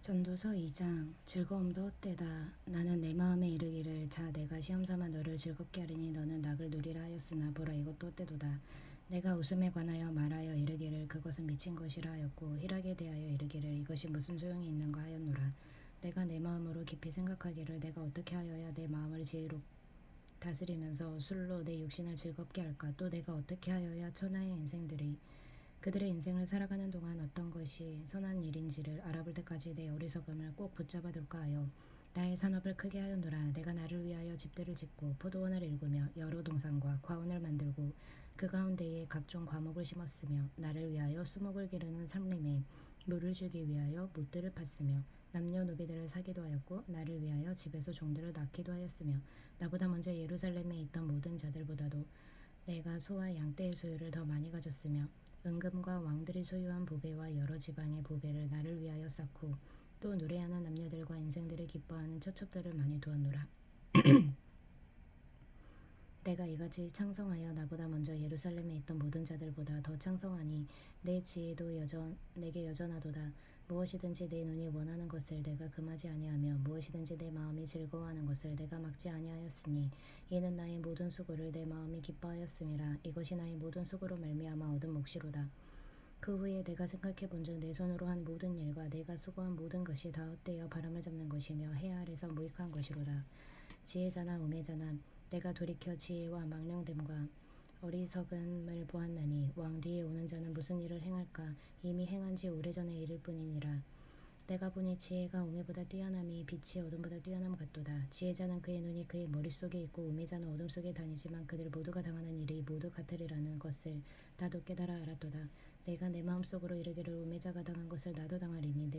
전도서 2장 즐거움도 헛되다. 나는 내 마음에 이르기를 자 내가 시험삼아 너를 즐겁게 하리니 너는 낙을 누리라 하였으나 보라 이것도 헛되도다. 내가 웃음에 관하여 말하여 이르기를 그것은 미친 것이라 하였고 희락에 대하여 이르기를 이것이 무슨 소용이 있는가 하였노라. 내가 내 마음으로 깊이 생각하기를 내가 어떻게 하여야 내 마음을 지혜롭 다스리면서 술로 내 육신을 즐겁게 할까. 또 내가 어떻게 하여야 천하의 인생들이 그들의 인생을 살아가는 동안 어떤 것이 선한 일인지를 알아볼 때까지 내 어리석음을 꼭 붙잡아 둘까 하여 나의 산업을 크게 하였노라. 내가 나를 위하여 집들을 짓고 포도원을 일구며 여러 동산과 과원을 만들고 그 가운데에 각종 과목을 심었으며 나를 위하여 수목을 기르는 삼림에 물을 주기 위하여 못들을 팠으며 남녀노비들을 사기도 하였고 나를 위하여 집에서 종들을 낳기도 하였으며 나보다 먼저 예루살렘에 있던 모든 자들보다도 내가 소와 양떼의 소유를 더 많이 가졌으며 은금과 왕들이 소유한 보배와 여러 지방의 보배를 나를 위하여 쌓고 또 노래하는 남녀들과 인생들을 기뻐하는 처첩들을 많이 두었노라. 내가 이같이 창성하여 나보다 먼저 예루살렘에 있던 모든 자들보다 더 창성하니 내 지혜도 내게 여전하도다. 무엇이든지 내 눈이 원하는 것을 내가 금하지 아니하며 무엇이든지 내 마음이 즐거워하는 것을 내가 막지 아니하였으니 이는 나의 모든 수고를 내 마음이 기뻐하였음이라. 이것이 나의 모든 수고로 말미암아 얻은 몫이로다. 그 후에 내가 생각해 본즉 내 손으로 한 모든 일과 내가 수고한 모든 것이 다 헛되어 바람을 잡는 것이며 해 아래서 무익한 것이로다. 지혜자나 우매자나 내가 돌이켜 지혜와 망령됨과 어리석음을 보았나니 왕 뒤에 오는 자는 무슨 일을 행할까. 이미 행한 지 오래전의 일일 뿐이니라. 내가 보니 지혜가 우매보다 뛰어남이 빛이 어둠보다 뛰어남 같도다. 지혜자는 그의 눈이 그의 머릿속에 있고 우매자는 어둠 속에 다니지만 그들 모두가 당하는 일이 모두 같으리라는 것을 나도 깨달아 알았도다. 내가 내 마음속으로 이르기를 우매자가 당한 것을 나도 당하리니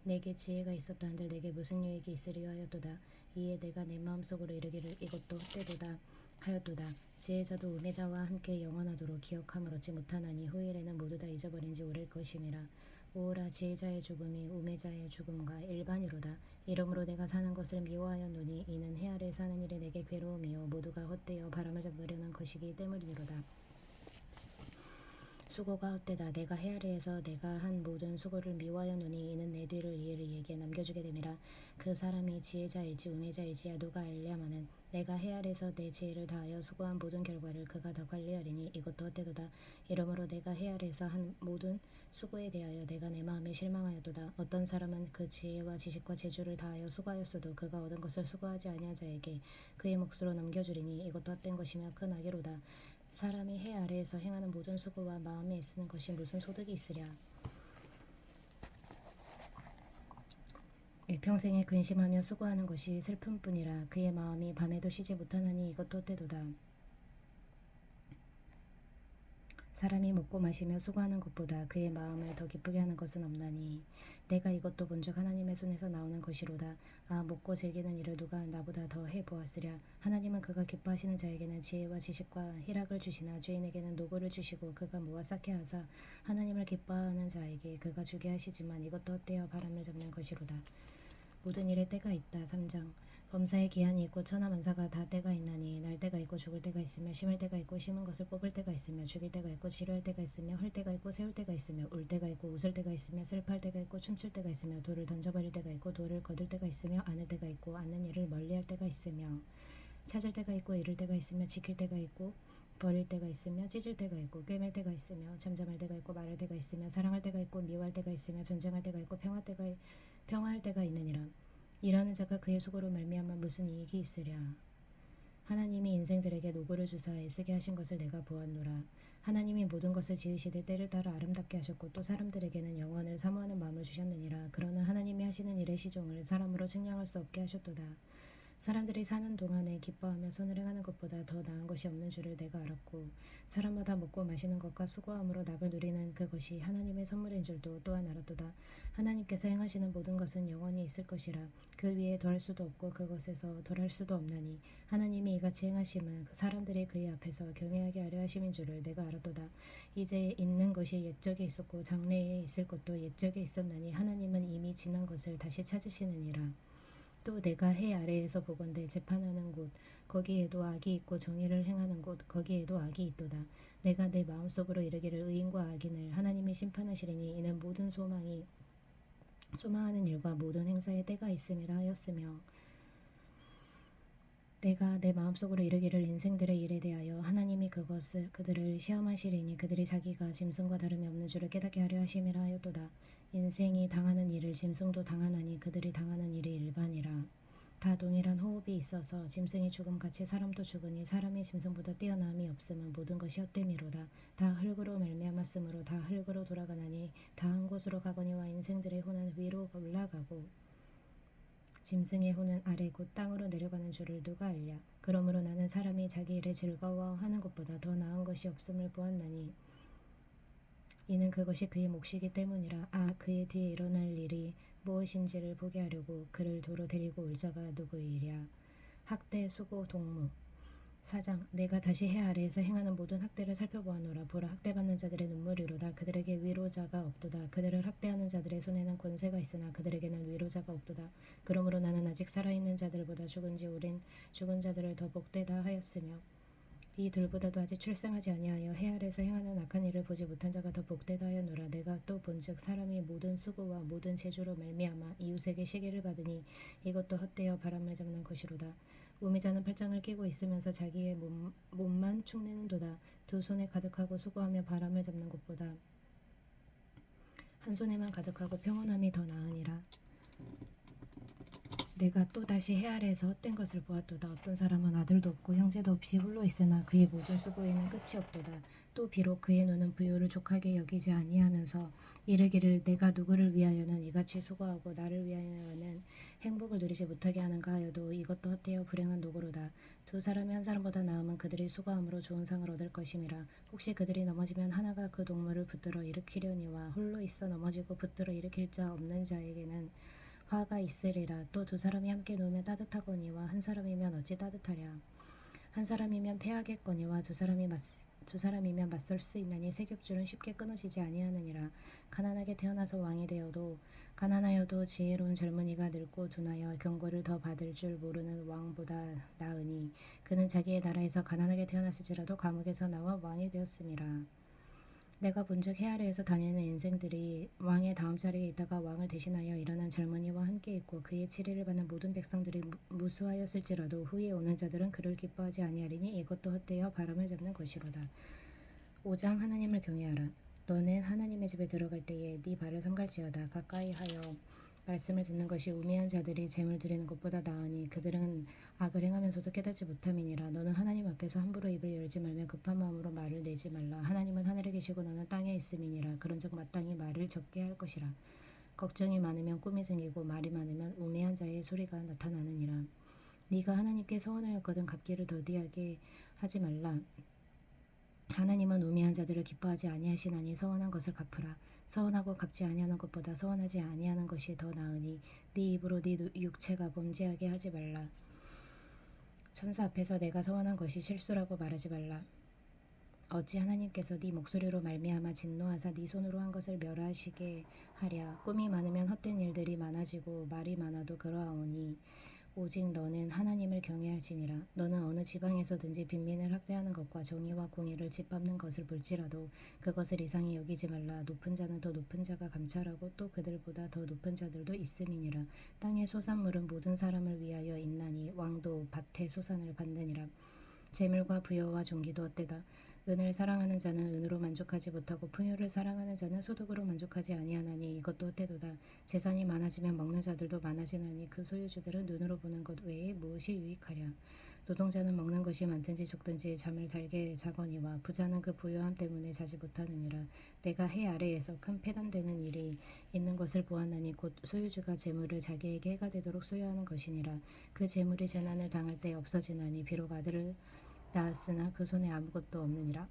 내게 지혜가 있었다 한들 내게 무슨 유익이 있으리요 하였도다. 이에 내가 내 마음속으로 이르기를 이것도 헛되도다 하였도다. 지혜자도 우매자와 함께 영원하도록 기억함을 얻지 못하나니 후일에는 모두 다 잊어버린 지 오래일 것임이라. 오라 지혜자의 죽음이 우매자의 죽음과 일반이로다. 이러므로 내가 사는 것을 미워하였노니 이는 해 아래 사는 일이 내게 괴로움이요 모두가 헛되어 바람을 잡으려는 것이기 때문이로다. 수고가 헛되다. 내가 해 아래에서 내가 한 모든 수고를 미워하였노니 이는 내 뒤를 이에게 남겨주게 됨이라. 그 사람이 지혜자일지 우매자일지야 누가 알랴마는 내가 해 아래에서 내 지혜를 다하여 수고한 모든 결과를 그가 다 관리하리니 이것도 헛되도다. 이러므로 내가 해 아래에서 한 모든 수고에 대하여 내가 내 마음에 실망하였도다. 어떤 사람은 그 지혜와 지식과 재주를 다하여 수고하였어도 그가 얻은 것을 수고하지 아니한 자에게 그의 몫으로 넘겨주리니 이것도 헛된 것이며 큰 악이로다. 사람이 해 아래에서 행하는 모든 수고와 마음에 애쓰는 것이 무슨 소득이 있으랴. 일평생에 근심하며 수고하는 것이 슬픔뿐이라. 그의 마음이 밤에도 쉬지 못하나니 이것도 헛되도다. 사람이 먹고 마시며 수고하는 것보다 그의 마음을 더 기쁘게 하는 것은 없나니 내가 이것도 본즉 하나님의 손에서 나오는 것이로다. 아 먹고 즐기는 일을 누가 나보다 더 해보았으랴. 하나님은 그가 기뻐하시는 자에게는 지혜와 지식과 희락을 주시나 주인에게는 노고를 주시고 그가 모아 쌓게 하사 하나님을 기뻐하는 자에게 그가 주게 하시지만 이것도 헛되어 바람을 잡는 것이로다. 모든 일에 때가 있다. 3장 범사에 기한이 있고 천하만사가 다 때가 있나니 날 때가 있고 죽을 때가 있으며 심을 때가 있고 심은 것을 뽑을 때가 있으며 죽일 때가 있고 치료할 때가 있으며 헐 때가 있고 세울 때가 있으며 울 때가 있고 웃을 때가 있으며 슬퍼할 때가 있고 춤출 때가 있으며 돌을 던져버릴 때가 있고 돌을 거둘 때가 있으며 안을 때가 있고 안는 일을 멀리할 때가 있으며 찾을 때가 있고 잃을 때가 있으며 지킬 때가 있고 버릴 때가 있으며 찢을 때가 있고 꿰맬 때가 있으며 잠잠할 때가 있고 말할 때가 있으며 사랑할 때가 있고 미워할 때가 있으며 전쟁할 때가 있고 평화할 때가 있느니라. 일하는 자가 그의 수고로 말미암아 무슨 이익이 있으랴. 하나님이 인생들에게 노고를 주사 애쓰게 하신 것을 내가 보았노라. 하나님이 모든 것을 지으시되 때를 따라 아름답게 하셨고 또 사람들에게는 영원을 사모하는 마음을 주셨느니라. 그러나 하나님이 하시는 일의 시종을 사람으로 측량할 수 없게 하셨도다. 사람들이 사는 동안에 기뻐하며 선을 행하는 것보다 더 나은 것이 없는 줄을 내가 알았고 사람마다 먹고 마시는 것과 수고함으로 낙을 누리는 그것이 하나님의 선물인 줄도 또한 알았도다. 하나님께서 행하시는 모든 것은 영원히 있을 것이라. 그 위에 더할 수도 없고 그것에서 덜할 수도 없나니 하나님이 이같이 행하심은 사람들이 그의 앞에서 경외하게 하려 하심인 줄을 내가 알았도다. 이제 있는 것이 옛적에 있었고 장래에 있을 것도 옛적에 있었나니 하나님은 이미 지난 것을 다시 찾으시느니라. 또 내가 해 아래에서 보건대 재판하는 곳 거기에도 악이 있고 정의를 행하는 곳 거기에도 악이 있도다. 내가 내 마음속으로 이르기를 의인과 악인을 하나님이 심판하시리니 이는 모든 소망이 소망하는 일과 모든 행사에 때가 있음이라 하였으며 내가 내 마음속으로 이르기를 인생들의 일에 대하여 하나님이 그들을 시험하시리니 그들이 자기가 짐승과 다름이 없는 줄을 깨닫게 하려 하심이라 하였도다. 인생이 당하는 일을 짐승도 당하나니 그들이 당하는 일이 일반이라. 다 동일한 호흡이 있어서 짐승이 죽음같이 사람도 죽으니 사람이 짐승보다 뛰어남이 없음은 모든 것이 헛됨이로다. 다 흙으로 말미암았으므로 다 흙으로 돌아가나니 다 한 곳으로 가거니와 인생들의 혼은 위로 올라가고 짐승의 혼은 아래 곧 땅으로 내려가는 줄을 누가 알랴. 그러므로 나는 사람이 자기 일에 즐거워하는 것보다 더 나은 것이 없음을 보았나니 이는 그것이 그의 몫이기 때문이라. 그의 뒤에 일어날 일이 무엇인지를 보게 하려고 그를 도로 데리고 올 자가 누구이랴. 학대, 수고, 동무. 4장 내가 다시 해 아래에서 행하는 모든 학대를 살펴보았노라. 보라, 학대받는 자들의 눈물이로다. 그들에게 위로자가 없도다. 그들을 학대하는 자들의 손에는 권세가 있으나 그들에게는 위로자가 없도다. 그러므로 나는 아직 살아있는 자들보다 죽은 지 오랜 죽은 자들을 더 복되다 하였으며 이 둘보다도 아직 출생하지 아니하여 해 아래에서 행하는 악한 일을 보지 못한 자가 더 복되다 하였노라. 내가 또 본즉 사람이 모든 수고와 모든 재주로 말미암아 이웃에게 시기를 받으니 이것도 헛되어 바람을 잡는 것이로다. 우미자는 팔짱을 끼고 있으면서 자기의 몸만 축내는도다. 두 손에 가득하고 수고하며 바람을 잡는 것보다 한 손에만 가득하고 평온함이 더 나으니라. 내가 또 다시 해 아래에서 헛된 것을 보았도다. 어떤 사람은 아들도 없고 형제도 없이 홀로 있으나 그의 모든 수고에는 끝이 없도다. 또 비록 그의 눈은 부요를 족하게 여기지 아니하면서 이르기를 내가 누구를 위하여는 이같이 수고하고 나를 위하여는 행복을 누리지 못하게 하는가 하여도 이것도 헛되어 불행한 노고로다. 두 사람이 한 사람보다 나으면 그들이 수고함으로 좋은 상을 얻을 것임이라. 혹시 그들이 넘어지면 하나가 그 동물을 붙들어 일으키려니와 홀로 있어 넘어지고 붙들어 일으킬 자 없는 자에게는 화가 있으리라. 또 두 사람이 함께 누우면 따뜻하거니와 한 사람이면 어찌 따뜻하랴. 한 사람이면 패하겠거니와 두 사람이면 맞설 수 있나니 세 겹줄은 쉽게 끊어지지 아니하느니라. 가난하여도 지혜로운 젊은이가 늙고 둔하여 경고를 더 받을 줄 모르는 왕보다 나으니 그는 자기의 나라에서 가난하게 태어났을지라도 감옥에서 나와 왕이 되었음이라. 내가 본즉 해 아래에서 다니는 인생들이 왕의 다음 자리에 있다가 왕을 대신하여 일어난 젊은이와 함께 있고 그의 치리를 받는 모든 백성들이 무수하였을지라도 후에 오는 자들은 그를 기뻐하지 아니하리니 이것도 헛되어 바람을 잡는 것이로다. 5장 하나님을 경외하라. 너는 하나님의 집에 들어갈 때에 네 발을 삼갈지어다. 가까이 하여 말씀을 듣는 것이 우매한 자들이 재물 드리는 것보다 나으니 그들은 악을 행하면서도 깨닫지 못함이니라. 너는 하나님 앞에서 함부로 입을 열지 말며 급한 마음으로 말을 내지 말라. 하나님은 하늘에 계시고 너는 땅에 있음이니라. 그런즉 마땅히 말을 적게 할 것이라. 걱정이 많으면 꿈이 생기고 말이 많으면 우매한 자의 소리가 나타나느니라. 네가 하나님께 서원하였거든 갚기를 더디하게 하지 말라. 하나님은 우매한 자들을 기뻐하지 아니하시나니 서원한 것을 갚으라. 서원하고 갚지 아니하는 것보다 서원하지 아니하는 것이 더 나으니 네 입으로 네 육체가 범죄하게 하지 말라. 천사 앞에서 내가 서원한 것이 실수라고 말하지 말라. 어찌 하나님께서 네 목소리로 말미암아 진노하사 네 손으로 한 것을 멸하시게 하랴. 꿈이 많으면 헛된 일들이 많아지고 말이 많아도 그러하오니 오직 너는 하나님을 경외할지니라. 너는 어느 지방에서든지 빈민을 학대하는 것과 정의와 공의를 짓밟는 것을 볼지라도 그것을 이상히 여기지 말라. 높은 자는 더 높은 자가 감찰하고 또 그들보다 더 높은 자들도 있음이니라. 땅의 소산물은 모든 사람을 위하여 있나니 왕도 밭의 소산을 받느니라. 재물과 부여와 존귀도 헛되다. 은을 사랑하는 자는 은으로 만족하지 못하고 풍요를 사랑하는 자는 소득으로 만족하지 아니하나니 이것도 헛되도다. 재산이 많아지면 먹는 자들도 많아지나니 그 소유주들은 눈으로 보는 것 외에 무엇이 유익하랴. 노동자는 먹는 것이 많든지 적든지 잠을 달게 자거니와 부자는 그 부요함 때문에 자지 못하느니라. 내가 해 아래에서 큰 패단되는 일이 있는 것을 보았나니 곧 소유주가 재물을 자기에게 해가 되도록 소유하는 것이니라. 그 재물이 재난을 당할 때 없어지나니 비록 아들을 낳았으나 그 손에 아무것도 없느니라.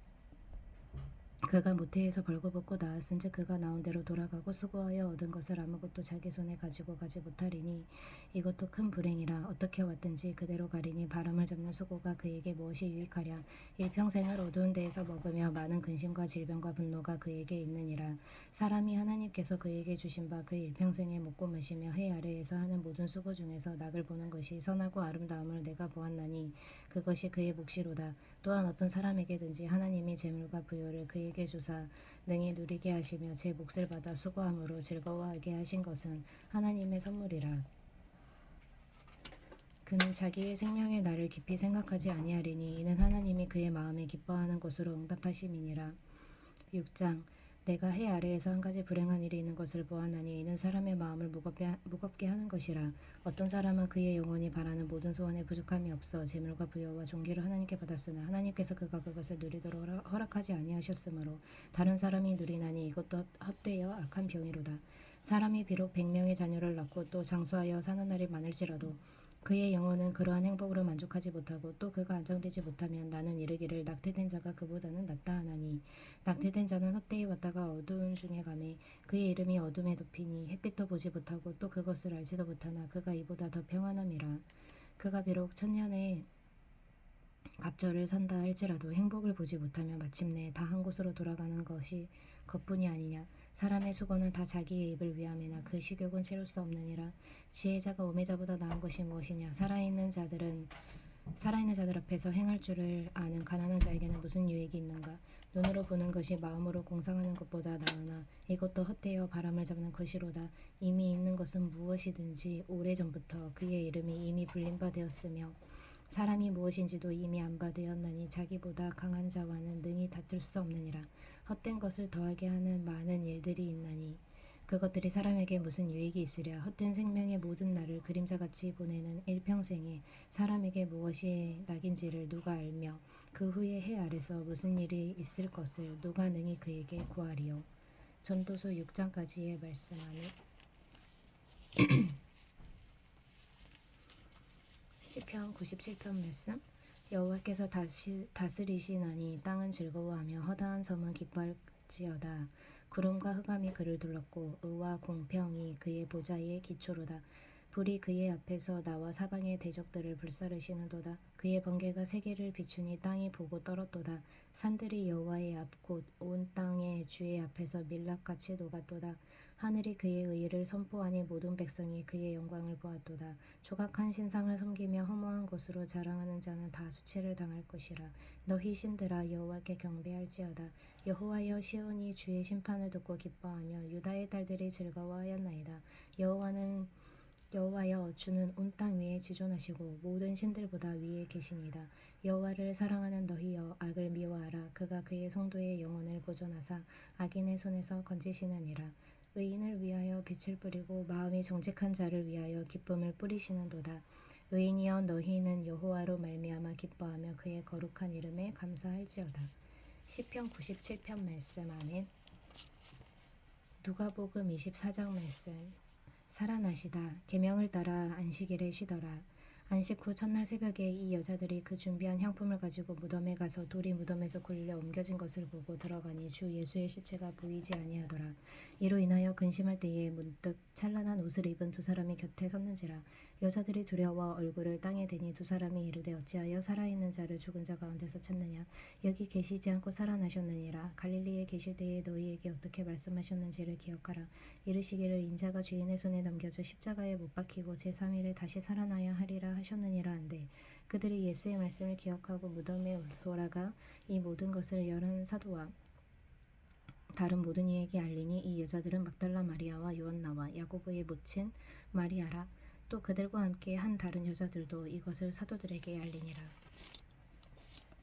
그가 모태에서 벌거벗고 낳았은즉 그가 나온 대로 돌아가고 수고하여 얻은 것을 아무것도 자기 손에 가지고 가지 못하리니 이것도 큰 불행이라. 어떻게 왔든지 그대로 가리니 바람을 잡는 수고가 그에게 무엇이 유익하랴. 일평생을 어두운 데에서 먹으며 많은 근심과 질병과 분노가 그에게 있느니라. 사람이 하나님께서 그에게 주신 바 그 일평생에 먹고 마시며 해 아래에서 하는 모든 수고 중에서 낙을 보는 것이 선하고 아름다움을 내가 보았나니 그것이 그의 몫이로다. 또한 어떤 사람에게든지 하나님이 재물과 부요를 그에게 주사 능히 누리게 하시며 제 몫을 받아 수고함으로 즐거워하게 하신 것은 하나님의 선물이라. 그는 자기의 생명의 날을 깊이 생각하지 아니하리니 이는 하나님이 그의 마음에 기뻐하는 것으로 응답하심이니라. 6장. 내가 해 아래에서 한 가지 불행한 일이 있는 것을 보았나니 이는 사람의 마음을 무겁게 하는 것이라. 어떤 사람은 그의 영혼이 바라는 모든 소원에 부족함이 없어 재물과 부여와 존귀를 하나님께 받았으나 하나님께서 그가 그것을 누리도록 허락하지 아니하셨으므로 다른 사람이 누리나니 이것도 헛되어 악한 병이로다. 사람이 비록 100명의 자녀를 낳고 또 장수하여 사는 날이 많을지라도 그의 영혼은 그러한 행복으로 만족하지 못하고 또 그가 안정되지 못하면 나는 이르기를 낙태된 자가 그보다는 낫다 하나니 낙태된 자는 헛되이 왔다가 어두운 중에 가매 그의 이름이 어둠에 덮이니 햇빛도 보지 못하고 또 그것을 알지도 못하나 그가 이보다 더 평안함이라. 그가 비록 천년의 갑절을 산다 할지라도 행복을 보지 못하며 마침내 다 한 곳으로 돌아가는 것이 것뿐이 아니냐. 사람의 수고는 다 자기의 입을 위함이나 그 식욕은 채울 수 없느니라. 지혜자가 우매자보다 나은 것이 무엇이냐. 살아있는 자들 앞에서 행할 줄을 아는 가난한 자에게는 무슨 유익이 있는가. 눈으로 보는 것이 마음으로 공상하는 것보다 나으나 이것도 헛되어 바람을 잡는 것이로다. 이미 있는 것은 무엇이든지 오래전부터 그의 이름이 이미 불린 바 되었으며 사람이 무엇인지도 이미 안 바 되었나니 자기보다 강한 자와는 능히 다툴 수 없느니라. 헛된 것을 더하게 하는 많은 일들이 있나니 그것들이 사람에게 무슨 유익이 있으랴. 헛된 생명의 모든 날을 그림자같이 보내는 일평생에 사람에게 무엇이 낙인지를 누가 알며 그 후에 해 아래서 무슨 일이 있을 것을 누가 능히 그에게 구하리요. 전도서 6장까지의 말씀하니 시편 97편 말씀. 여호와께서 다스리시나니 땅은 즐거워하며 허다한 섬은 기뻐할지어다. 구름과 흑암이 그를 둘렀고 의와 공평이 그의 보좌의 기초로다. 불이 그의 앞에서 나와 사방의 대적들을 불사르시는도다. 그의 번개가 세계를 비추니 땅이 보고 떨었도다. 산들이 여호와의 앞 곧 온 땅의 주의 앞에서 밀랍같이 녹았도다. 하늘이 그의 의를 선포하니 모든 백성이 그의 영광을 보았도다. 조각한 신상을 섬기며 허무한 것으로 자랑하는 자는 다 수치를 당할 것이라. 너희 신들아 여호와께 경배할지어다. 여호와여 시온이 주의 심판을 듣고 기뻐하며 유다의 딸들이 즐거워하였나이다. 여호와여 주는 온 땅 위에 지존하시고 모든 신들보다 위에 계시니이다. 여호와를 사랑하는 너희여 악을 미워하라. 그가 그의 성도의 영혼을 보존하사 악인의 손에서 건지시느니라. 의인을 위하여 빛을 뿌리고 마음이 정직한 자를 위하여 기쁨을 뿌리시는도다. 의인이여 너희는 여호와로 말미암아 기뻐하며 그의 거룩한 이름에 감사할지어다. 시편 97편 말씀. 아멘. 누가복음 24장 말씀. 살아나시다. 계명을 따라 안식일에 쉬더라. 안식 후 첫날 새벽에 이 여자들이 그 준비한 향품을 가지고 무덤에 가서 돌이 무덤에서 굴려 옮겨진 것을 보고 들어가니 주 예수의 시체가 보이지 아니하더라. 이로 인하여 근심할 때에 문득 찬란한 옷을 입은 두 사람이 곁에 섰는지라. 여자들이 두려워 얼굴을 땅에 대니 두 사람이 이르되 어찌하여 살아있는 자를 죽은 자 가운데서 찾느냐. 여기 계시지 않고 살아나셨느니라. 갈릴리에 계실 때에 너희에게 어떻게 말씀하셨는지를 기억하라. 이르시기를 인자가 죄인의 손에 넘겨져 십자가에 못 박히고 제3일에 다시 살아나야 하리라 하셨느니라 한데 그들이 예수의 말씀을 기억하고 무덤에 돌아가 이 모든 것을 열한 사도와 다른 모든 이에게 알리니 이 여자들은 막달라 마리아와 요한나와 야고보의 모친 마리아라. 또 그들과 함께 한 다른 여자들도 이것을 사도들에게 알리니라.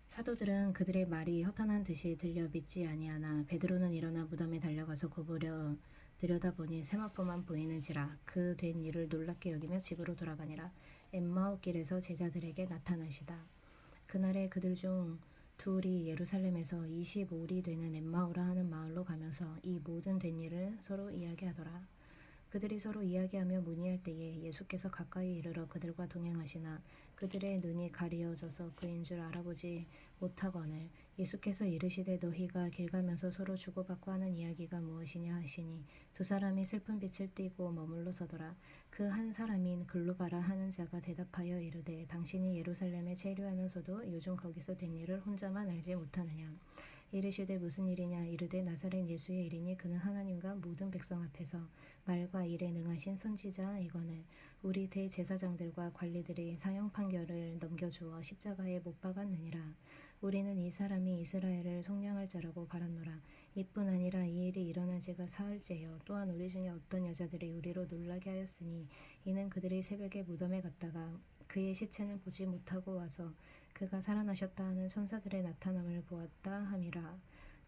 사도들은 그들의 말이 허탄한 듯이 들려 믿지 아니하나 베드로는 일어나 무덤에 달려가서 굽으려 들여다보니 세마포만 보이는지라. 그 된 일을 놀랍게 여기며 집으로 돌아가니라. 엠마오길에서 제자들에게 나타나시다. 그날에 그들 중 둘이 예루살렘에서 25리 되는 엠마오라 하는 마을로 가면서 이 모든 된 일을 서로 이야기하더라. 그들이 서로 이야기하며 문의할 때에 예수께서 가까이 이르러 그들과 동행하시나 그들의 눈이 가리어져서 그인 줄 알아보지 못하거늘 예수께서 이르시되 너희가 길 가면서 서로 주고받고 하는 이야기가 무엇이냐 하시니 두 사람이 슬픈 빛을 띠고 머물러 서더라. 그 한 사람인 글로바라 하는 자가 대답하여 이르되 당신이 예루살렘에 체류하면서도 요즘 거기서 된 일을 혼자만 알지 못하느냐. 이르시되 무슨 일이냐. 이르되 나사렛 예수의 일이니 그는 하나님과 모든 백성 앞에서 말과 일에 능하신 선지자이거늘 우리 대제사장들과 관리들이 사형 판결을 넘겨주어 십자가에 못 박았느니라. 우리는 이 사람이 이스라엘을 속량할 자라고 바랐노라. 이뿐 아니라 이 일이 일어난 지가 사흘째요. 또한 우리 중에 어떤 여자들이 우리로 놀라게 하였으니 이는 그들이 새벽에 무덤에 갔다가 그의 시체는 보지 못하고 와서 그가 살아나셨다 하는 천사들의 나타남을 보았다 함이라.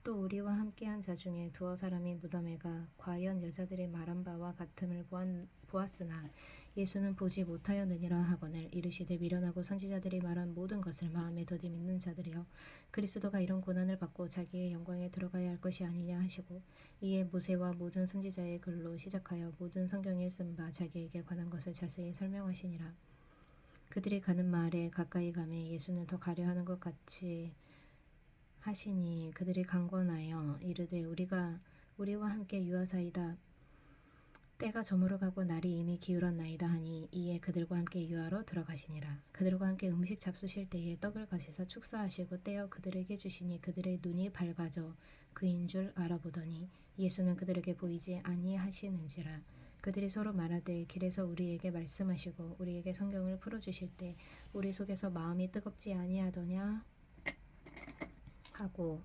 또 우리와 함께한 자 중에 두어 사람이 무덤에 가 과연 여자들이 말한 바와 같음을 보았으나 예수는 보지 못하였느니라 하거늘 이르시되 미련하고 선지자들이 말한 모든 것을 마음에 더디 믿는 자들이여 그리스도가 이런 고난을 받고 자기의 영광에 들어가야 할 것이 아니냐 하시고 이에 모세와 모든 선지자의 글로 시작하여 모든 성경에 쓴 바 자기에게 관한 것을 자세히 설명하시니라. 그들이 가는 마을에 가까이 가매 예수는 더 가려 하는 것 같이 하시니 그들이 강권하여 이르되 우리와 함께 유하사이다. 때가 저물어 가고 날이 이미 기울었나이다 하니 이에 그들과 함께 유하로 들어가시니라. 그들과 함께 음식 잡수실 때에 떡을 가시사 축사하시고 떼어 그들에게 주시니 그들의 눈이 밝아져 그인 줄 알아보더니 예수는 그들에게 보이지 아니하시는지라. 그들이 서로 말하되 길에서 우리에게 말씀하시고 우리에게 성경을 풀어주실 때 우리 속에서 마음이 뜨겁지 아니하더냐 하고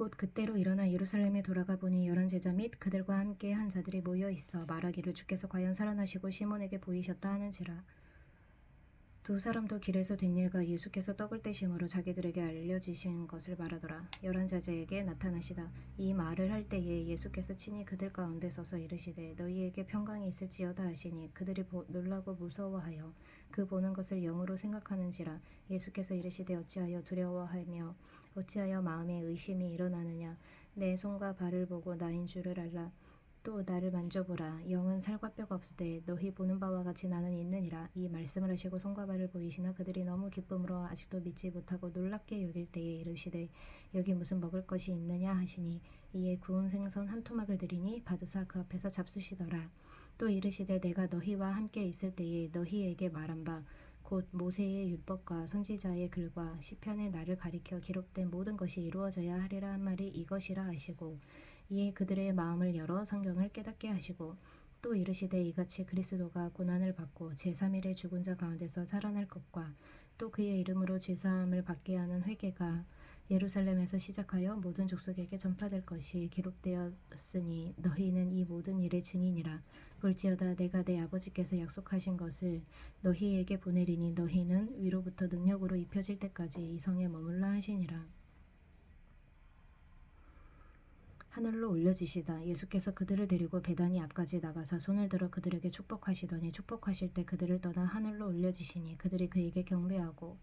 곧 그때로 일어나 예루살렘에 돌아가 보니 열한 제자 및 그들과 함께 한 자들이 모여 있어 말하기를 주께서 과연 살아나시고 시몬에게 보이셨다 하는지라. 두 사람도 길에서 된 일과 예수께서 떡을 떼심으로 자기들에게 알려지신 것을 말하더라. 열한 제자에게 나타나시다. 이 말을 할 때에 예수께서 친히 그들 가운데 서서 이르시되 너희에게 평강이 있을지어다 하시니 그들이 놀라고 무서워하여 그 보는 것을 영으로 생각하는지라. 예수께서 이르시되 어찌하여 두려워하며 어찌하여 마음에 의심이 일어나느냐. 내 손과 발을 보고 나인 줄을 알라. 또 나를 만져보라. 영은 살과 뼈가 없으되 너희 보는 바와 같이 나는 있느니라. 이 말씀을 하시고 손과 발을 보이시나 그들이 너무 기쁨으로 아직도 믿지 못하고 놀랍게 여길 때에 이르시되 여기 무슨 먹을 것이 있느냐 하시니 이에 구운 생선 한 토막을 드리니 받으사 그 앞에서 잡수시더라. 또 이르시되 내가 너희와 함께 있을 때에 너희에게 말한 바 곧 모세의 율법과 선지자의 글과 시편의 나를 가리켜 기록된 모든 것이 이루어져야 하리라 한 말이 이것이라 하시고 이에 그들의 마음을 열어 성경을 깨닫게 하시고 또 이르시되 이같이 그리스도가 고난을 받고 제3일에 죽은 자 가운데서 살아날 것과 또 그의 이름으로 죄사함을 받게 하는 회개가 예루살렘에서 시작하여 모든 족속에게 전파될 것이 기록되었으니 너희는 이 모든 일의 증인이라. 볼지어다 내가 내 아버지께서 약속하신 것을 너희에게 보내리니 너희는 위로부터 능력으로 입혀질 때까지 이 성에 머물라 하시니라. 하늘로 올려지시다. 예수께서 그들을 데리고 베다니 앞까지 나가사 손을 들어 그들에게 축복하시더니 축복하실 때 그들을 떠나 하늘로 올려지시니 그들이 그에게 경배하고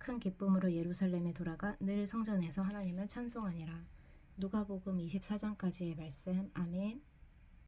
큰 기쁨으로 예루살렘에 돌아가 늘 성전에서 하나님을 찬송하니라. 누가복음 24장까지의 말씀. 아멘.